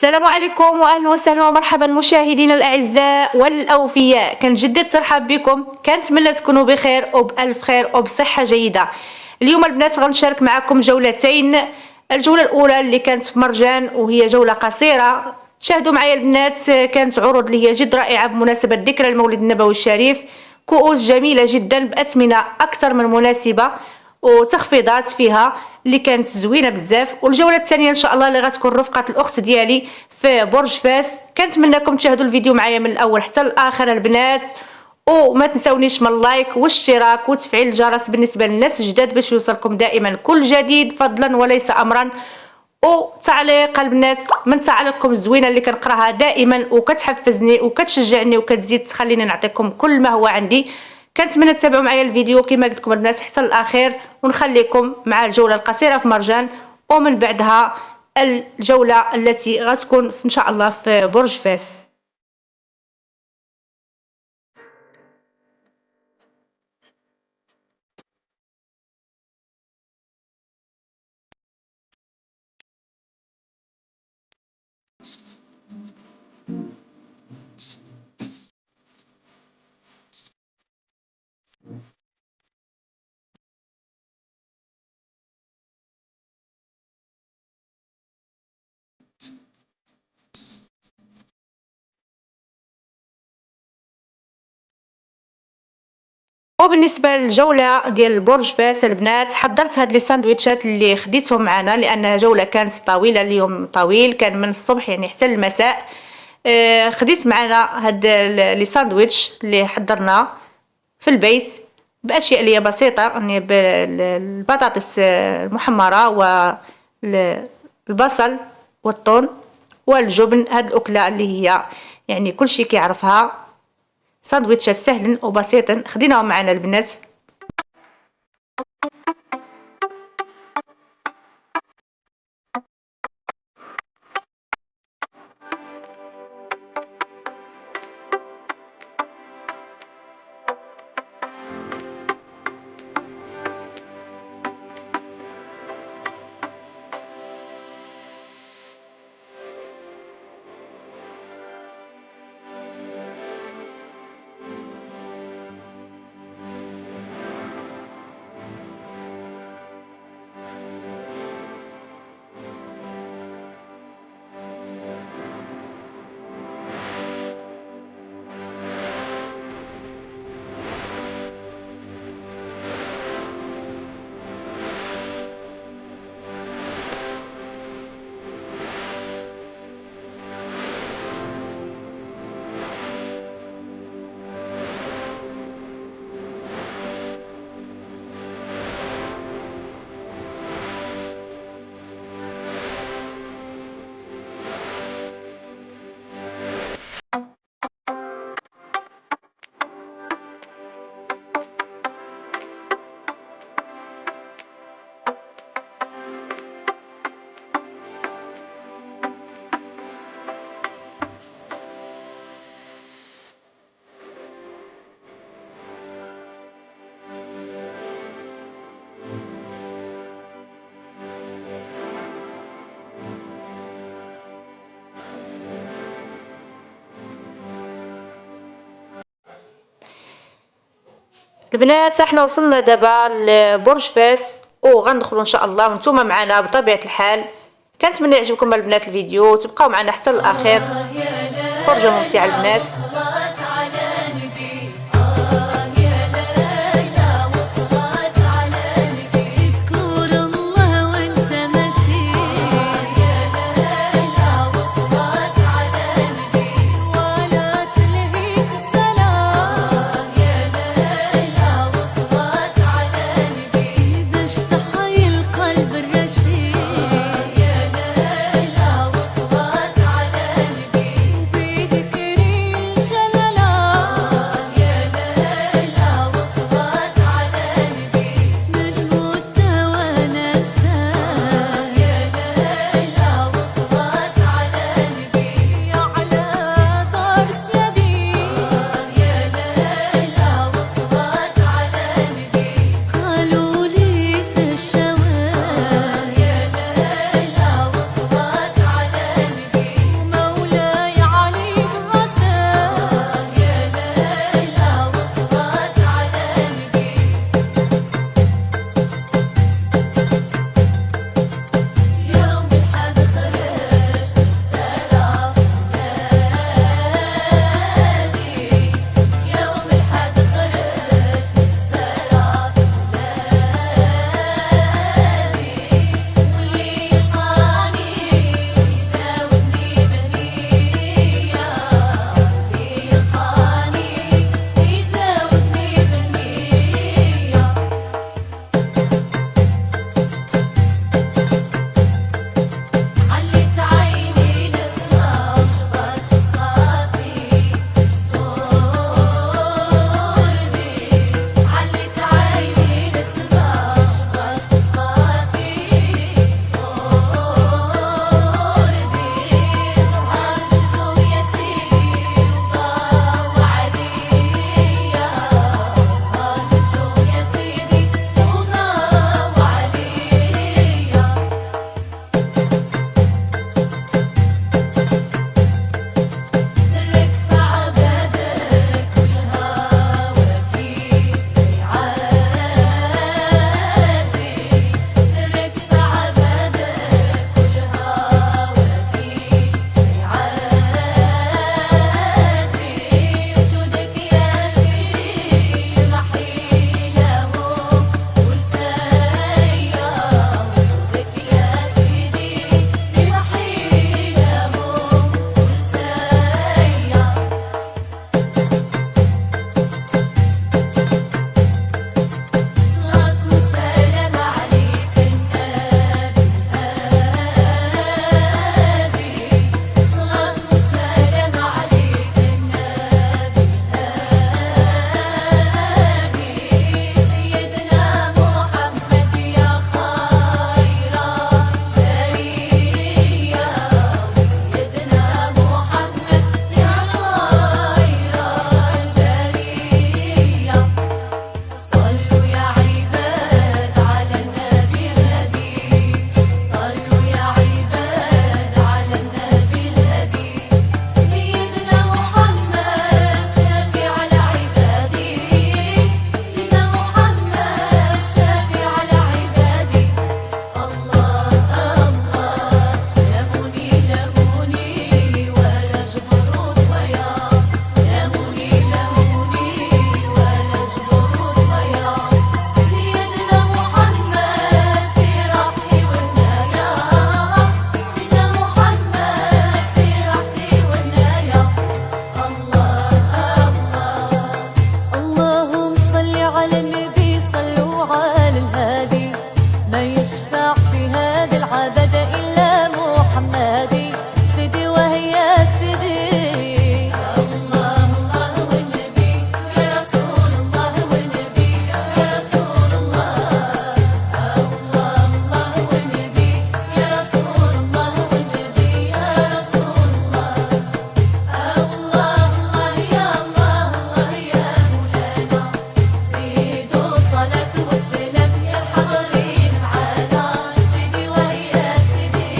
السلام عليكم واهلا وسهلا ومرحبا مشاهدينا الاعزاء والاوفياء. كنجدد ترحب بكم، كنتمنى تكونوا بخير وبالف خير وبصحه جيده. اليوم البنات غنشارك معكم جولتين. الجوله الاولى اللي كانت في مرجان وهي جوله قصيره، شاهدوا معايا البنات. كانت عروض اللي هي جد رائعه بمناسبه ذكرى المولد النبوي الشريف، كؤوس جميله جدا باثمنه اكثر من مناسبه وتخفيضات فيها اللي كانت زوينه بزاف. والجوله الثانيه ان شاء الله اللي غتكون رفقه الاخت ديالي في برج فاس. كنتمنىكم تشاهدوا الفيديو معايا من الاول حتى الاخر البنات، وما تنسونيش من اللايك والاشتراك وتفعيل الجرس بالنسبه للناس الجداد باش يوصلكم دائما كل جديد فضلا وليس امرا. وتعليق البنات من تعليقكم الزوينه اللي كنقراها دائما وكتحفزني وكتشجعني وكتزيد تخليني نعطيكم كل ما هو عندي. كنتمنى تتابعوا معايا الفيديو كما قلت لكم البنات حتى الاخير، ونخليكم مع الجوله القصيره في مرجان ومن بعدها الجوله التي غتكون ان شاء الله في برج فاس. وبالنسبه للجوله ديال برج فاس البنات حضرت هاد لي ساندويتشات اللي خديتهم معنا لانها جوله كانت طويله، اليوم طويل كان من الصبح يعني حتى المساء. خديت معنا هاد لي ساندويتش اللي حضرنا في البيت باشياء اللي هي بسيطه، يعني بالبطاطس المحمره والبصل والثوم والجبن. هاد الاكله اللي هي يعني كلشي كيعرفها، ساندويتشات سهل وبسيط خديناهم معنا البنات. البنات احنا وصلنا دابا لبرج فاس وغندخلوا ان شاء الله وانتم معنا بطبيعه الحال. كنتمنى يعجبكم البنات الفيديو وتبقاو معنا حتى الاخير، فرجه ممتعه البنات. شل عبد إلا محمدي سيدي وهي سيدي. الله الله والنبي يا رسول الله والنبي يا رسول الله. الله الله والنبي يا رسول الله والنبي يا رسول الله. الله الله يا الله الله يا مولانا زيدوا الصلاة والسلام يا الحاضرين معانا سيدي وهي سيدي.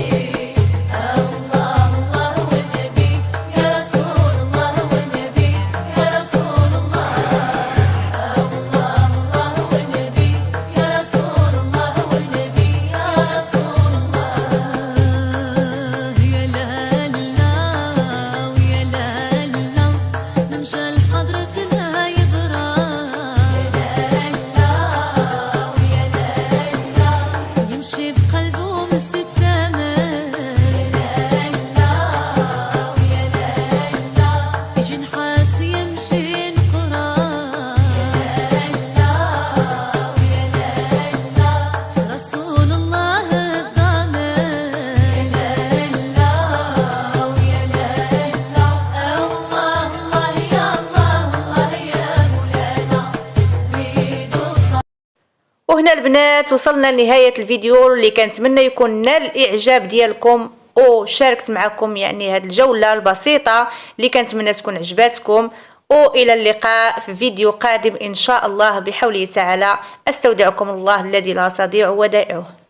الله الله والنبي يا رسول الله والنبي يا رسول الله. الله الله والنبي يا رسول الله والنبي يا رسول الله. يا لا لا ويا لا لا نمشى لحضرة الهيدرة. يا لا لا ويا لا لا يمشي بقلبه مس التمام. يا لا ويا لا لا يجي نحاس يمشي نقرا. يا لا ويا لا لا رسول الله الضمان. يا لا ويا لا لا الله الله يا الله الله يا مولانا زيدوا الصلاة. وهنا البنات وصلنا لنهاية الفيديو اللي كنتمنى يكون نال الاعجاب ديالكم وشاركت معكم يعني هذه الجولة البسيطة اللي كنتمنى تكون عجباتكم. والى اللقاء في فيديو قادم ان شاء الله بحوله تعالى. استودعكم الله الذي لا تضيع ودائعه.